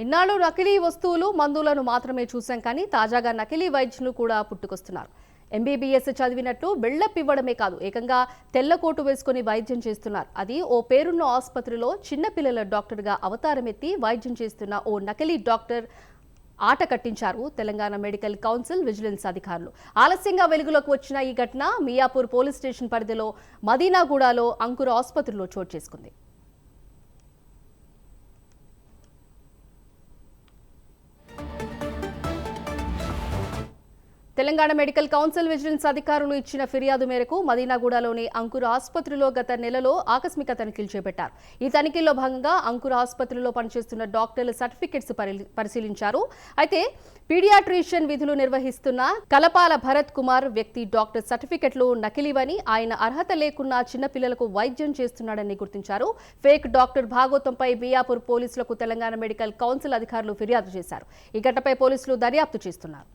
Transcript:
ఇన్నాళ్ళు నకిలీ వస్తువులు మందులను మాత్రమే చూశాం కానీ తాజాగా నకిలీ వైద్యులు కూడా పుట్టుకొస్తున్నారు. ఎంబీబీఎస్ చదివినట్లు బిల్డప్ ఇవ్వడమే కాదు ఏకంగా తెల్లకోటు వేసుకుని వైద్యం చేస్తున్నారు. అది ఓ పేరున్న ఆసుపత్రిలో చిన్నపిల్లల డాక్టర్గా అవతారమెత్తి వైద్యం చేస్తున్న ఓ నకిలీ డాక్టర్ ఆట కట్టించారు తెలంగాణ మెడికల్ కౌన్సిల్ విజిలెన్స్ అధికారులు. ఆలస్యంగా వెలుగులోకి వచ్చిన ఈ ఘటన మియాపూర్ పోలీస్ స్టేషన్ పరిధిలో మదీనాగూడలో అంకుర ఆసుపత్రిలో చోటు చేసుకుంది. తెలంగాణ మెడికల్ కౌన్సిల్ విజిలెన్స్ అధికారులు ఇచ్చిన ఫిర్యాదు మేరకు మదీనాగూడలోని అంకుర ఆసుపత్రిలో గత నెలలో ఆకస్మిక తనిఖీలు చేపట్టారు. ఈ తనిఖీల్లో భాగంగా అంకుర ఆసుపత్రిలో పనిచేస్తున్న డాక్టర్ల సర్టిఫికెట్స్ పరిశీలించారు. అయితే పీడియాట్రిషియన్ విధులు నిర్వహిస్తున్న కలపాల భరత్ కుమార్ వ్యక్తి డాక్టర్ సర్టిఫికెట్లు నకిలీవని, ఆయన అర్హత లేకున్నా చిన్నపిల్లలకు వైద్యం చేస్తున్నాడని గుర్తించారు. ఫేక్ డాక్టర్ భాగోతంపై మియాపూర్ పోలీసులకు తెలంగాణ మెడికల్ కౌన్సిల్ అధికారులు ఫిర్యాదు చేశారు. ఈ ఘటనపై పోలీసులు దర్యాప్తు చేస్తున్నారు.